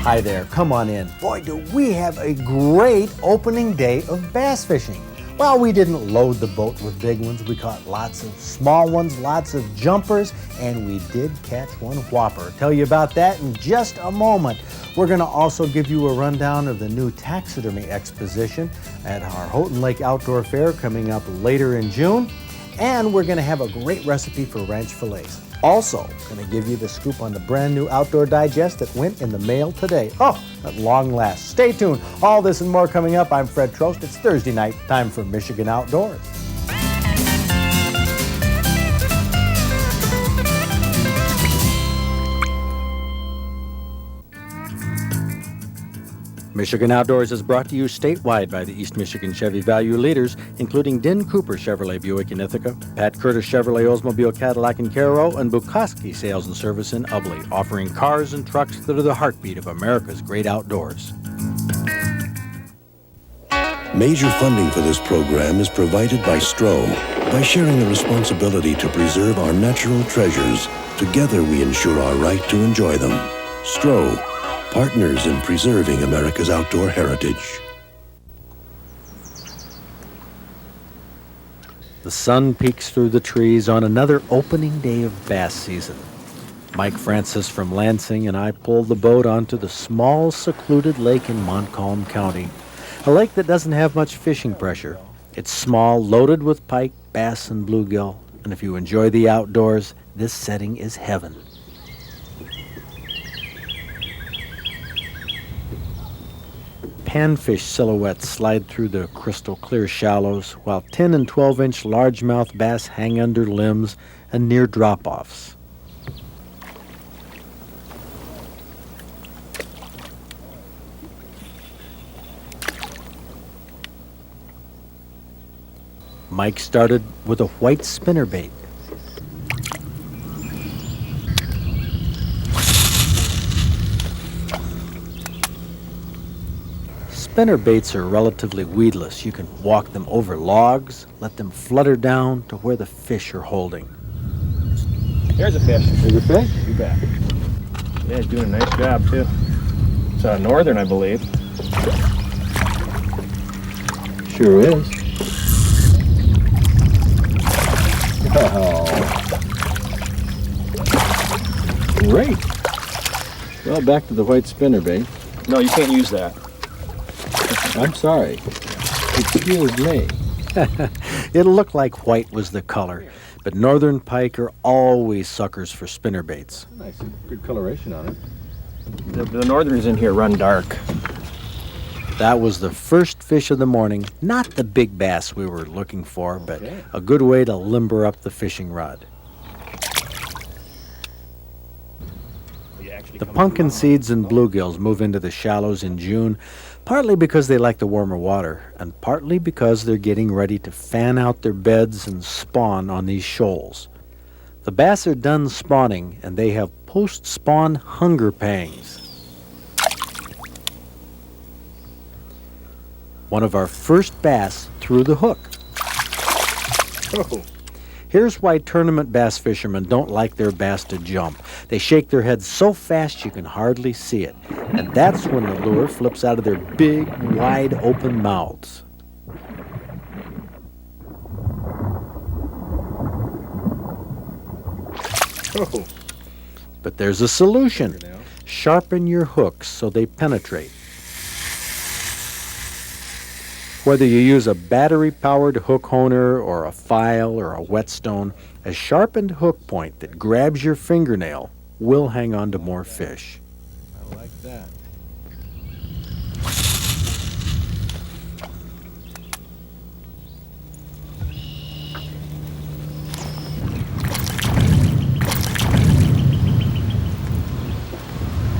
Hi there, come on in. Boy, do we have a great opening day of bass fishing. Well, we didn't load the boat with big ones. We caught lots of small ones, lots of jumpers, and we did catch one whopper. I'll tell you about that in just a moment. We're going to also give you a rundown of the new taxidermy exposition at our Houghton Lake Outdoor Fair coming up later in June. And we're going to have a great recipe for ranch fillets. Also, going to give you the scoop on the brand new Outdoor Digest that went in the mail today. Oh, at long last. Stay tuned. All this and more coming up. I'm Fred Trost. It's Thursday night. Time for Michigan Outdoors. Michigan Outdoors is brought to you statewide by the East Michigan Chevy Value Leaders, including Din Cooper Chevrolet Buick in Ithaca, Pat Curtis Chevrolet Oldsmobile Cadillac in Caro, and Bukowski Sales and Service in Ubley, offering cars and trucks that are the heartbeat of America's great outdoors. Major funding for this program is provided by STRO. By sharing the responsibility to preserve our natural treasures, together we ensure our right to enjoy them. STRO, partners in preserving America's outdoor heritage. The sun peeks through the trees on another opening day of bass season. Mike Francis from Lansing and I pulled the boat onto the small, secluded lake in Montcalm County. A lake that doesn't have much fishing pressure. It's small, loaded with pike, bass, and bluegill. And if you enjoy the outdoors, this setting is heaven. Panfish silhouettes slide through the crystal clear shallows, while 10 and 12-inch largemouth bass hang under limbs and near drop-offs. Mike started with a white spinnerbait. Spinnerbaits are relatively weedless. You can walk them over logs, let them flutter down to where the fish are holding. There's a fish. There's a fish? You bet. Yeah, he's doing a nice job too. It's northern, I believe. Sure is. Oh. Great. Well, back to the white spinnerbait. No, you can't use that. I'm sorry. Excuse me. It looked like white was the color, but northern pike are always suckers for spinnerbaits. Nice, good coloration on it. The northerns in here run dark. That was the first fish of the morning. Not the big bass we were looking for, but a good way to limber up the fishing rod. The pumpkin seeds and bluegills move into the shallows in June, partly because they like the warmer water, and partly because they're getting ready to fan out their beds and spawn on these shoals. The bass are done spawning, and they have post-spawn hunger pangs. One of our first bass threw the hook. Oh. Here's why tournament bass fishermen don't like their bass to jump. They shake their heads so fast you can hardly see it. And that's when the lure flips out of their big, wide open mouths. Oh. But there's a solution. Sharpen your hooks so they penetrate. Whether you use a battery-powered hook honer or a file or a whetstone, a sharpened hook point that grabs your fingernail will hang on to more fish. I like that.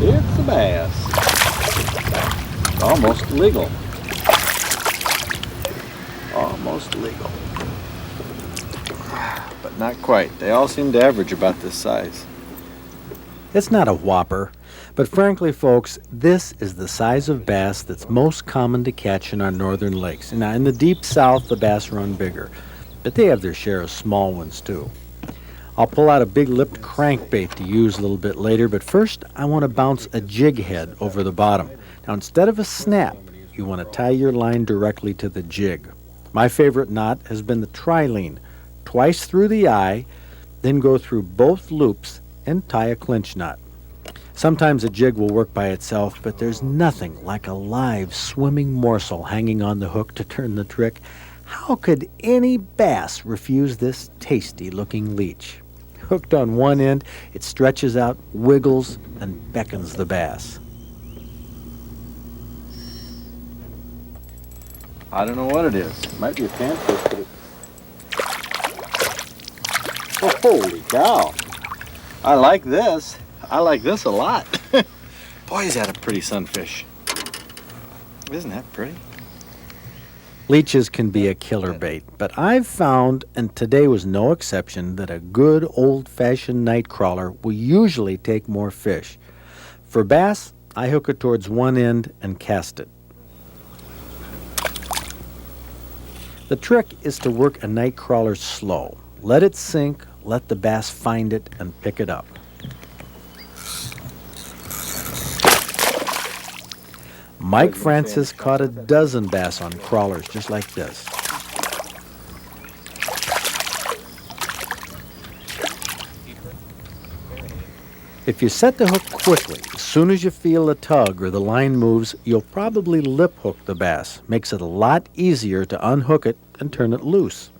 It's a bass. Almost legal. Almost legal. But not quite. They all seem to average about this size. It's not a whopper, but frankly, folks, this is the size of bass that's most common to catch in our northern lakes. Now, in the deep south, the bass run bigger, but they have their share of small ones, too. I'll pull out a big-lipped crankbait to use a little bit later, but first I want to bounce a jig head over the bottom. Now, instead of a snap, you want to tie your line directly to the jig. My favorite knot has been the trilene. Twice through the eye, then go through both loops and tie a clinch knot. Sometimes a jig will work by itself, but there's nothing like a live swimming morsel hanging on the hook to turn the trick. How could any bass refuse this tasty-looking leech? Hooked on one end, it stretches out, wiggles, and beckons the bass. I don't know what it is. It might be a panfish, but Oh, holy cow! I like this. I like this a lot. boy, is that a pretty sunfish. Isn't that pretty? Leeches can be a killer bait, but I've found, and today was no exception, that a good old-fashioned night crawler will usually take more fish. For bass, I hook it towards one end and cast it. The trick is to work a night crawler slow. Let it sink, let the bass find it, and pick it up. Mike Francis caught a dozen bass on crawlers just like this. If you set the hook quickly, as soon as you feel a tug or the line moves, you'll probably lip hook the bass. Makes it a lot easier to unhook it and turn it loose.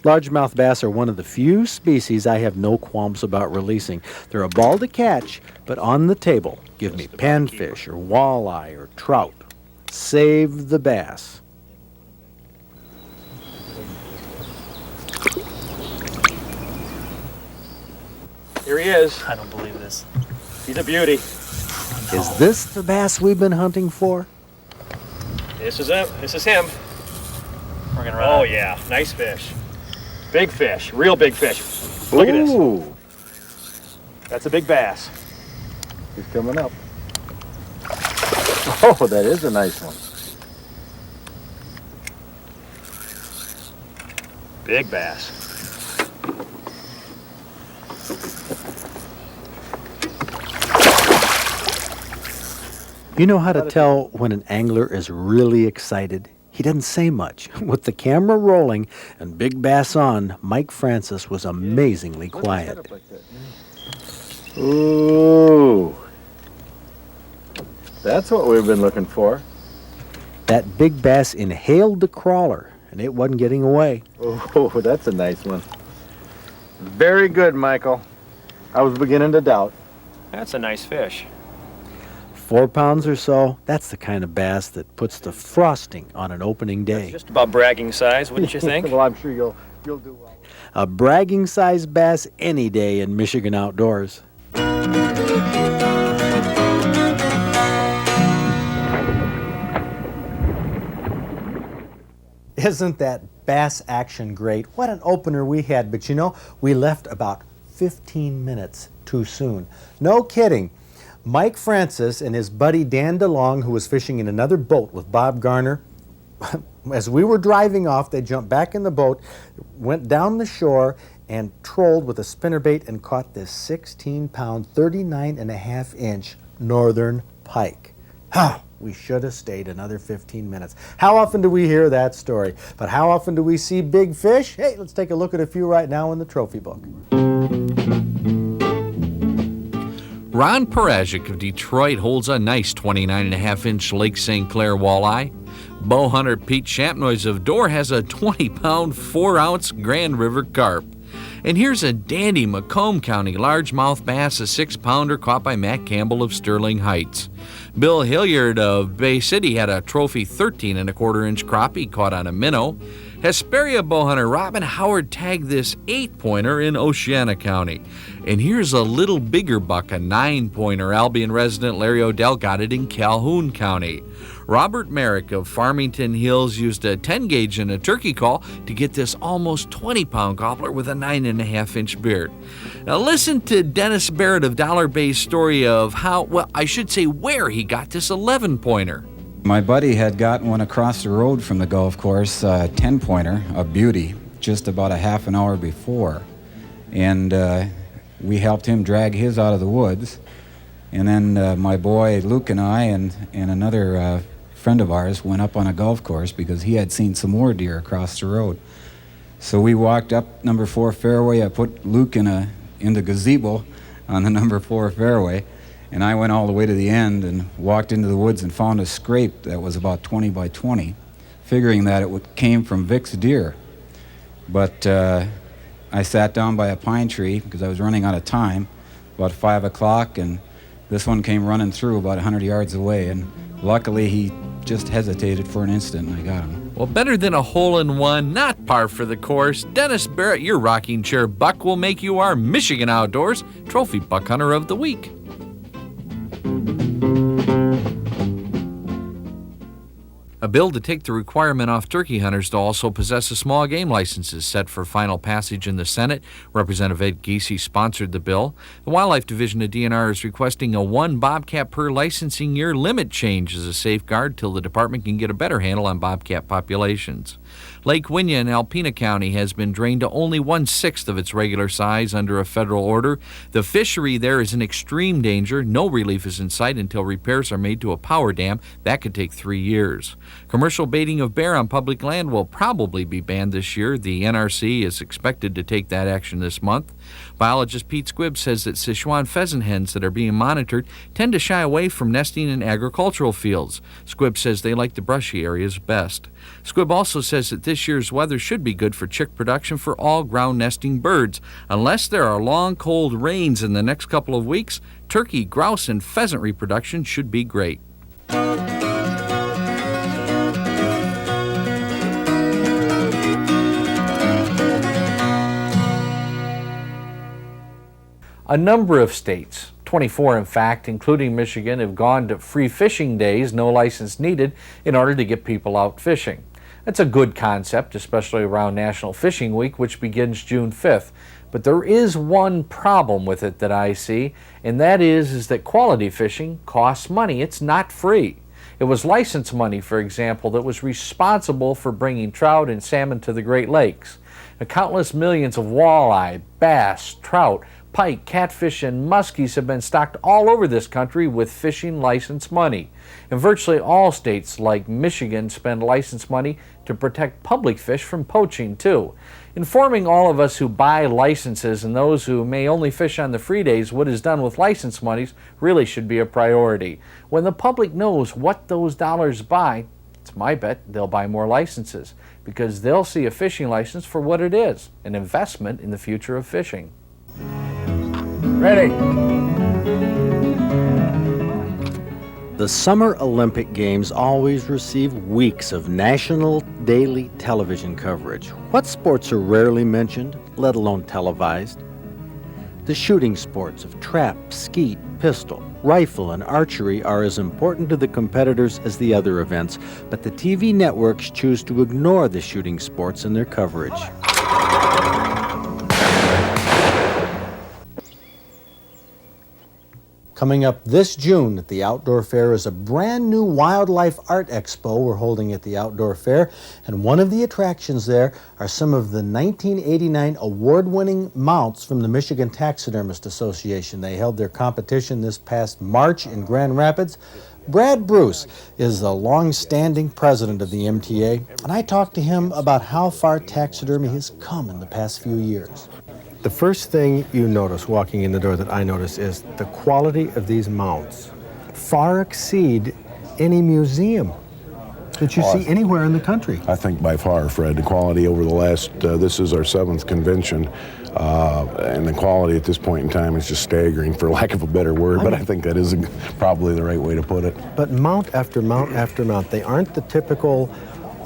Largemouth bass are one of the few species I have no qualms about releasing. They're a ball to catch, but on the table, give me panfish or walleye or trout. Save the bass. Here he is. I don't believe this. He's a beauty. Is this the bass we've been hunting for? This is him. This is him. We're gonna run. Oh yeah, nice fish. Big fish, real big fish. Look at this. Ooh, That's a big bass. he's coming up. Oh, that is a nice one. Big bass. You know how to tell when an angler is really excited? He doesn't say much. With the camera rolling and big bass on, Mike Francis was amazingly quiet. Ooh, that's what we've been looking for. That big bass inhaled the crawler, and it wasn't getting away. Oh, that's a nice one. Very good, Michael. I was beginning to doubt. That's a nice fish. 4 pounds or so, that's the kind of bass that puts the frosting on an opening day. Just about bragging size, wouldn't you think? Well, I'm sure you'll do well. A bragging-sized bass any day in Michigan outdoors. Isn't that bass action great? What an opener we had, but you know, we left about 15 minutes too soon. No kidding. Mike Francis and his buddy Dan DeLong, who was fishing in another boat with Bob Garner, as we were driving off, they jumped back in the boat, went down the shore, and trolled with a spinnerbait and caught this 16-pound, 39.5-inch northern pike. Ha! We should have stayed another 15 minutes. How often do we hear that story? But how often do we see big fish? Hey, let's take a look at a few right now in the trophy book. Ron Parajic of Detroit holds a nice 29.5-inch Lake St. Clair walleye. Bow hunter Pete Champnoys of Dorr has a 20-pound, 4-ounce Grand River carp. And here's a dandy Macomb County largemouth bass, a 6-pounder caught by Matt Campbell of Sterling Heights. Bill Hilliard of Bay City had a trophy 13.25-inch crappie caught on a minnow. Hesperia bowhunter Robin Howard tagged this 8-pointer in Oceana County. And here's a little bigger buck, a 9-pointer. Albion resident Larry Odell got it in Calhoun County. Robert Merrick of Farmington Hills used a 10-gauge and a turkey call to get this almost 20-pound gobbler with a 9.5-inch beard. Now listen to Dennis Barrett of Dollar Bay's story of how, well, I should say where he got this 11-pointer. My buddy had gotten one across the road from the golf course, a 10-pointer, a beauty, just about a half an hour before. and we helped him drag his out of the woods. And then my boy Luke and I and another friend of ours went up on a golf course because he had seen some more deer across the road. So we walked up number 4 fairway. I put Luke in the gazebo on the number 4 fairway, and I went all the way to the end and walked into the woods and found a scrape that was about 20 by 20, figuring that it came from Vic's deer. But I sat down by a pine tree because I was running out of time, about 5 o'clock, and this one came running through about 100 yards away, and luckily he just hesitated for an instant and I got him. Well, better than a hole-in-one, not par for the course, Dennis Barrett, your rocking chair buck, will make you our Michigan Outdoors Trophy Buck Hunter of the Week. A bill to take the requirement off turkey hunters to also possess a small game license is set for final passage in the Senate. Representative Ed Giese sponsored the bill. The Wildlife Division of DNR is requesting a 1 bobcat per licensing year limit change as a safeguard till the department can get a better handle on bobcat populations. Lake Winya in Alpena County has been drained to only 1/6 of its regular size under a federal order. The fishery there is in extreme danger. No relief is in sight until repairs are made to a power dam. That could take 3 years. Commercial baiting of bear on public land will probably be banned this year. The NRC is expected to take that action this month. Biologist Pete Squibb says that Sichuan pheasant hens that are being monitored tend to shy away from nesting in agricultural fields. Squibb says they like the brushy areas best. Squibb also says that this year's weather should be good for chick production for all ground nesting birds. Unless there are long, cold rains in the next couple of weeks, turkey, grouse, and pheasant reproduction should be great. A number of states, 24 in fact, including Michigan, have gone to free fishing days, no license needed, in order to get people out fishing. That's a good concept, especially around National Fishing Week, which begins June 5th. But there is one problem with it that I see, and that is that quality fishing costs money. It's not free. It was license money, for example, that was responsible for bringing trout and salmon to the Great Lakes. The countless millions of walleye, bass, trout, pike, catfish, and muskies have been stocked all over this country with fishing license money. And virtually all states like Michigan spend license money to protect public fish from poaching too. Informing all of us who buy licenses and those who may only fish on the free days what is done with license monies really should be a priority. When the public knows what those dollars buy, it's my bet they'll buy more licenses because they'll see a fishing license for what it is, an investment in the future of fishing. Ready. The Summer Olympic Games always receive weeks of national daily television coverage. What sports are rarely mentioned, let alone televised? The shooting sports of trap, skeet, pistol, rifle, and archery are as important to the competitors as the other events, but the TV networks choose to ignore the shooting sports in their coverage. Coming up this June at the Outdoor Fair is a brand new wildlife art expo we're holding at the Outdoor Fair, and one of the attractions there are some of the 1989 award-winning mounts from the Michigan Taxidermist Association. They held their competition this past March in Grand Rapids. Brad Bruce is the long-standing president of the MTA, and I talked to him about how far taxidermy has come in the past few years. The first thing you notice walking in the door that I notice is the quality of these mounts far exceed any museum that you see anywhere in the country. I think by far, Fred, the quality over the last, this is our 7th convention, and the quality at this point in time is just staggering, for lack of a better word, but I think that is probably the right way to put it. But mount after mount after mount, they aren't the typical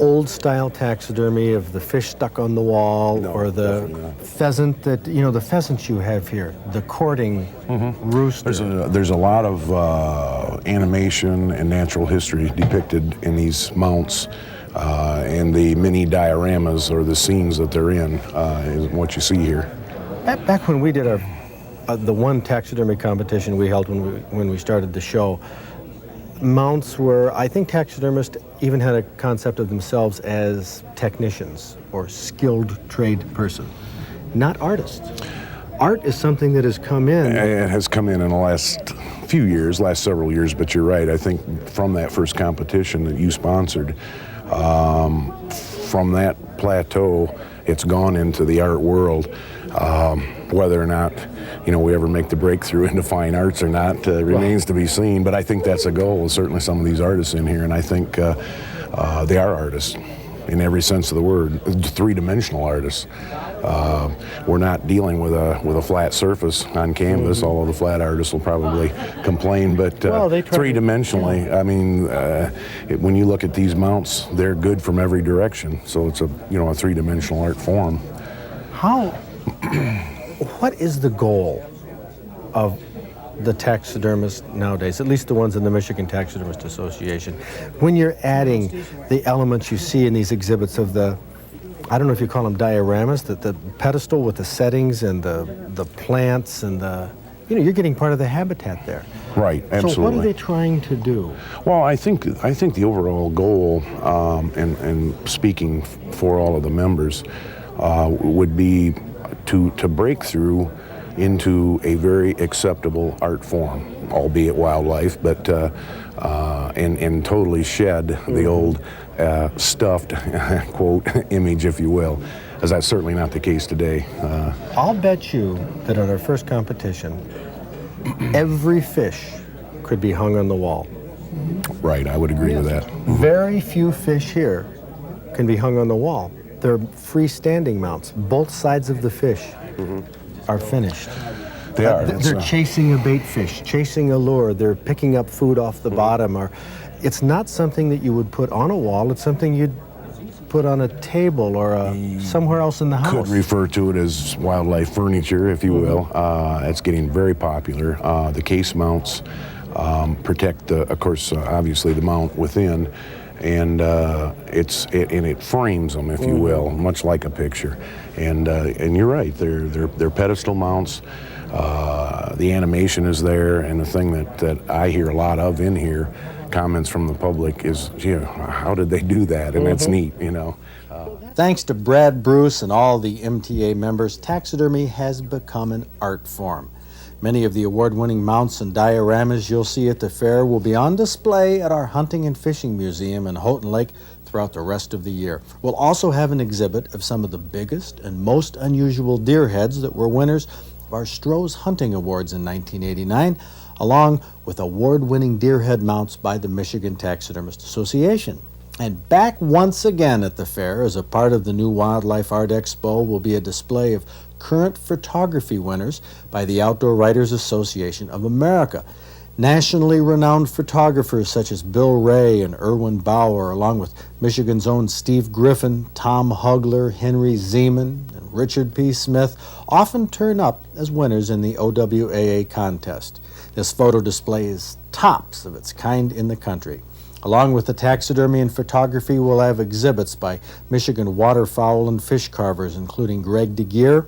old-style taxidermy of the fish stuck on the wall, or the pheasant that, you know, the pheasants you have here, the courting rooster. There's a lot of animation and natural history depicted in these mounts, and the mini dioramas, or the scenes that they're in, is what you see here. Back when we did the one taxidermy competition we held when we started the show, mounts were, I think taxidermists even had a concept of themselves as technicians or skilled trade person, not artists. art is something that has come in. It has come in the last several years, but you're right. I think from that first competition that you sponsored, from that plateau, it's gone into the art world. Whether or not, we ever make the breakthrough into fine arts or not remains to be seen, but I think that's a goal, certainly some of these artists in here, and I think they are artists in every sense of the word, three-dimensional artists. We're not dealing with a flat surface on canvas, although the flat artists will probably complain, but three-dimensionally, I mean, when you look at these mounts, they're good from every direction, so it's a three-dimensional art form. What is the goal of the taxidermists nowadays, at least the ones in the Michigan Taxidermist Association, when you're adding the elements you see in these exhibits of the, I don't know if you call them dioramas, the pedestal with the settings and the plants and you're getting part of the habitat there. Right, absolutely. So what are they trying to do? Well, I think the overall goal, and speaking for all of the members, would be to break through into a very acceptable art form, albeit wildlife, but and totally shed the old stuffed quote image, if you will, as that's certainly not the case today. I'll bet you that at our first competition, every fish could be hung on the wall. Right, I would agree with that. Very few fish here can be hung on the wall. They're freestanding mounts. Both sides of the fish are finished. They are. They're chasing a bait fish, chasing a lure. They're picking up food off the bottom. Or it's not something that you would put on a wall. It's something you'd put on a table or somewhere else in the house. Could refer to it as wildlife furniture, if you will. It's getting very popular. The case mounts protect, of course, obviously the mount within. And it frames them, if you will, much like a picture. And you're right, they're pedestal mounts. The animation is there, and the thing that I hear a lot of in here, comments from the public, is, how did they do that? And that's neat, Thanks to Brad Bruce and all the MTA members, taxidermy has become an art form. Many of the award-winning mounts and dioramas you'll see at the fair will be on display at our Hunting and Fishing Museum in Houghton Lake throughout the rest of the year. We'll also have an exhibit of some of the biggest and most unusual deer heads that were winners of our Stroh's Hunting Awards in 1989, along with award-winning deer head mounts by the Michigan Taxidermist Association. And back once again at the fair as a part of the new Wildlife Art Expo will be a display of current photography winners by the Outdoor Writers Association of America. Nationally renowned photographers such as Bill Ray and Irwin Bauer, along with Michigan's own Steve Griffin, Tom Hugler, Henry Zeman, and Richard P. Smith, often turn up as winners in the OWAA contest. This photo display is tops of its kind in the country. Along with the taxidermy and photography, we'll have exhibits by Michigan waterfowl and fish carvers, including Greg DeGeer,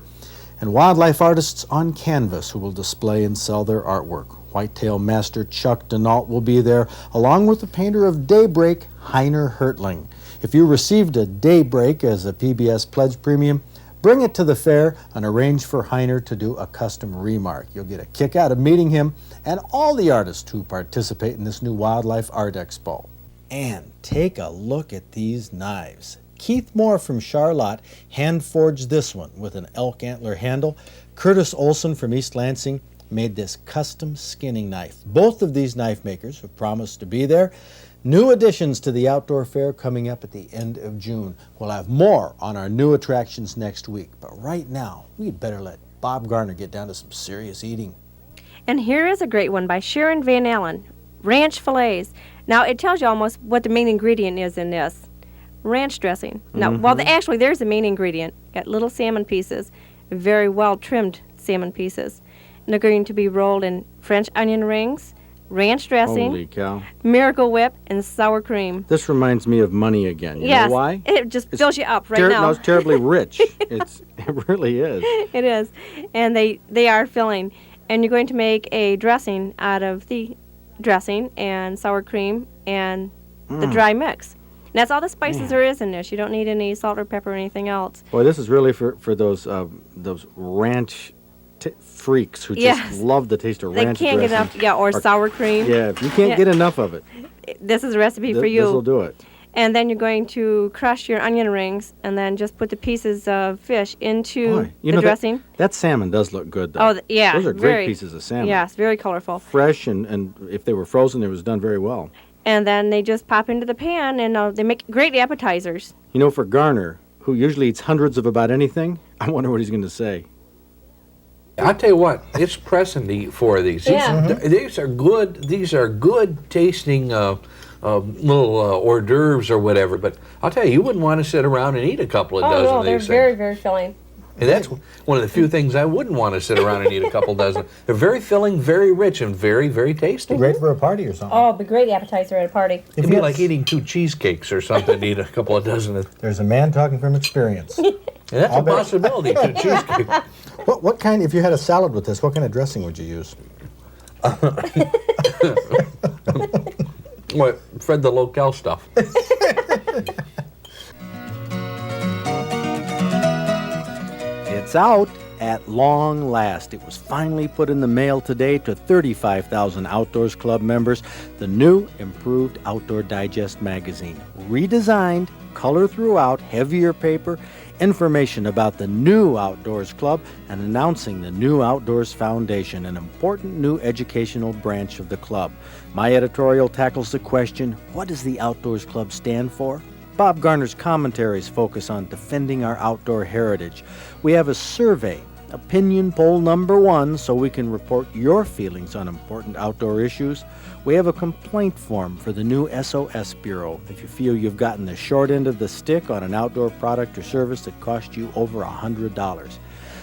and wildlife artists on canvas who will display and sell their artwork. Whitetail master Chuck Denault will be there, along with the painter of Daybreak, Heiner Hertling. If you received a Daybreak as a PBS Pledge Premium, bring it to the fair and arrange for Heiner to do a custom remark. You'll get a kick out of meeting him and all the artists who participate in this new Wildlife Art Expo. And take a look at these knives. Keith Moore from Charlotte hand-forged this one with an elk antler handle. Curtis Olson from East Lansing made this custom skinning knife. Both of these knife makers have promised to be there. New additions to the outdoor fair coming up at the end of June. We'll have more on our new attractions next week. But right now, we'd better let Bob Garner get down to some serious eating. And here is a great one by Sharon Van Allen, ranch fillets. Now, it tells you almost what the main ingredient is in this. Ranch dressing. Now, well, actually, there's the main ingredient. Got little salmon pieces, very well-trimmed salmon pieces. And they're going to be rolled in French onion rings, ranch dressing, Holy cow. Miracle Whip, and sour cream. This reminds me of money again. You Yes, know why? it just fills you up right now. No, it's terribly rich. It really is. It is. And they are filling. And you're going to make a dressing out of the dressing and sour cream and the dry mix. And that's all the spices there is in this. You don't need any salt or pepper or anything else. Boy, this is really for those ranch freaks who Yes. just love the taste of They ranch can't get dressing. enough, yeah, or sour cream. Yeah, if you can't Yeah. get enough of it, This is a recipe for you. this will do it. And then you're going to crush your onion rings and then just put the pieces of fish into Boy, you the know dressing. That salmon does look good, though. Oh, yeah. Those are great pieces of salmon. Yes, very colorful. Fresh, and if they were frozen, it was done very well. And then they just pop into the pan, and they make great appetizers. You know, for Garner, who usually eats hundreds of about anything, I wonder what he's going to say. I'll tell you what, it's pressing to eat 4 of these. Yeah. These are good. These are good tasting little hors d'oeuvres or whatever. But I'll tell you, you wouldn't want to sit around and eat a couple of dozen of these things. very filling. And that's one of the few things I wouldn't want to sit around and eat a couple dozen. They're very filling, very rich, and very, very tasty. Great for a party or something. Oh, it'd be a great appetizer at a party. It'd be like eating 2 cheesecakes or something to eat a couple of dozen of. There's a man talking from experience. And that's a possibility, 2 cheesecakes. What kind, if you had a salad with this, what kind of dressing would you use? What, Fred the Locale stuff. It's out at long last. It was finally put in the mail today to 35,000 Outdoors Club members. The new, improved Outdoor Digest magazine. Redesigned, color throughout, heavier paper, information about the new Outdoors Club, and announcing the new Outdoors Foundation, an important new educational branch of the club. My editorial tackles the question, what does the Outdoors Club stand for? Bob Garner's commentaries focus on defending our outdoor heritage. We have a survey, opinion poll number 1, so we can report your feelings on important outdoor issues. We have a complaint form for the new SOS Bureau if you feel you've gotten the short end of the stick on an outdoor product or service that cost you over $100.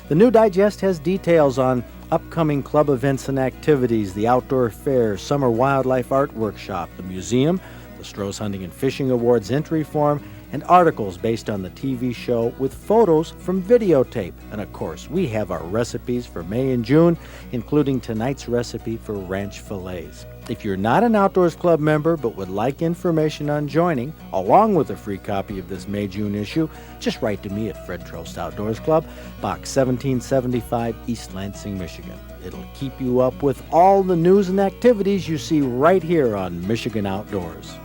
The new digest has details on upcoming club events and activities, the outdoor fair, summer wildlife art workshop, the museum, the Stroh's Hunting and Fishing Awards entry form, and articles based on the TV show with photos from videotape. And of course, we have our recipes for May and June, including tonight's recipe for ranch fillets. If you're not an Outdoors Club member but would like information on joining, along with a free copy of this May-June issue, just write to me at Fred Trost Outdoors Club, Box 1775, East Lansing, Michigan. It'll keep you up with all the news and activities you see right here on Michigan Outdoors.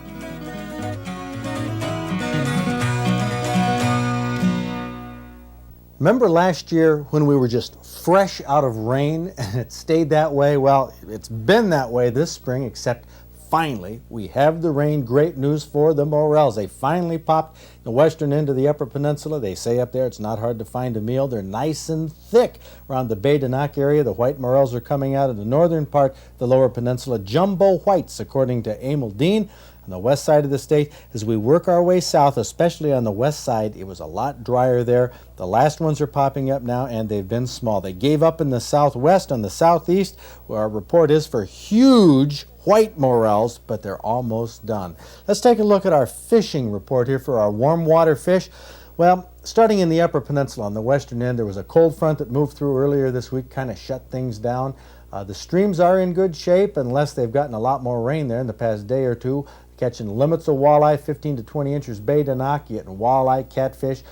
Remember last year when we were just fresh out of rain and it stayed that way? Well, it's been that way this spring, except finally we have the rain. Great news for the morels. They finally popped the western end of the Upper Peninsula. They say up there it's not hard to find a meal. They're nice and thick around the Bay de Noc area. The white morels are coming out of the northern part of the Lower Peninsula. Jumbo whites, according to Emil Dean. On the west side of the state, as we work our way south, especially on the west side, it was a lot drier there. The last ones are popping up now, and they've been small. They gave up in the southwest. On the southeast, where our report is for huge white morels, but they're almost done. Let's take a look at our fishing report here for our warm water fish. Well, starting in the Upper Peninsula on the western end, there was a cold front that moved through earlier this week, kind of shut things down. The streams are in good shape unless they've gotten a lot more rain there in the past day or two. Catching limits of walleye, 15 to 20 inches Bay de Noc, getting walleye, catfish,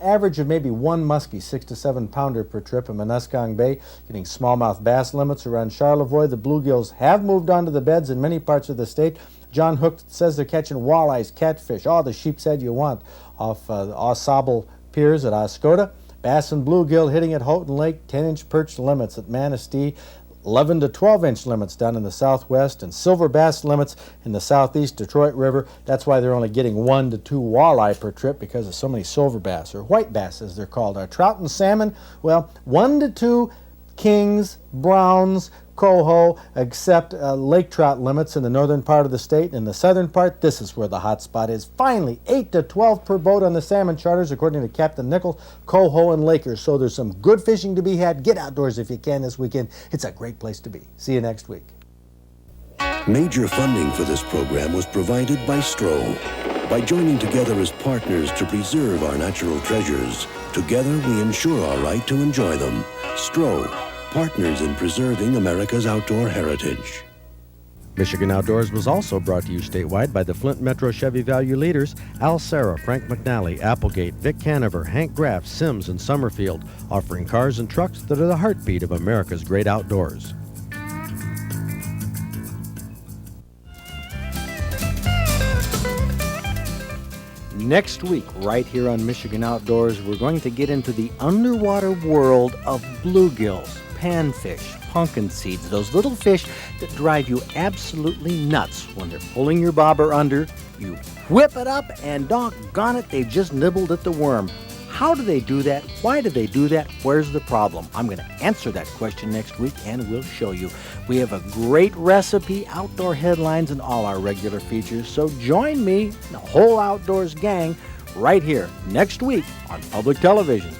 average of maybe 1 muskie, 6 to 7 pounder per trip in Muskong Bay. Getting smallmouth bass limits around Charlevoix. The bluegills have moved onto the beds in many parts of the state. John Hook says they're catching walleyes, catfish, all the sheep's head you want off Au Sable piers at Oscoda. Bass and bluegill hitting at Houghton Lake, 10-inch perch limits at Manistee. 11 to 12-inch limits down in the southwest, and silver bass limits in the southeast Detroit River. That's why they're only getting 1 to 2 walleye per trip, because of so many silver bass, or white bass as they're called. Our trout and salmon, well, 1 to 2 kings, browns, coho, except lake trout limits in the northern part of the state. In the southern part, this is where the hot spot is. Finally, 8 to 12 per boat on the salmon charters, according to Captain Nichols, coho, and Lakers. So there's some good fishing to be had. Get outdoors if you can this weekend. It's a great place to be. See you next week. Major funding for this program was provided by Stroh. By joining together as partners to preserve our natural treasures, together we ensure our right to enjoy them. Stroh, partners in preserving America's outdoor heritage. Michigan Outdoors was also brought to you statewide by the Flint Metro Chevy Value Leaders, Al Serra, Frank McNally, Applegate, Vic Canover, Hank Graff, Sims, and Summerfield, offering cars and trucks that are the heartbeat of America's great outdoors. Next week, right here on Michigan Outdoors, we're going to get into the underwater world of bluegills, panfish, pumpkin seeds, those little fish that drive you absolutely nuts when they're pulling your bobber under. You whip it up and doggone it, they've just nibbled at the worm. How do they do that? Why do they do that? Where's the problem? I'm going to answer that question next week, and we'll show you. We have a great recipe, outdoor headlines, and all our regular features. So join me, the whole Outdoors gang, right here next week on public television.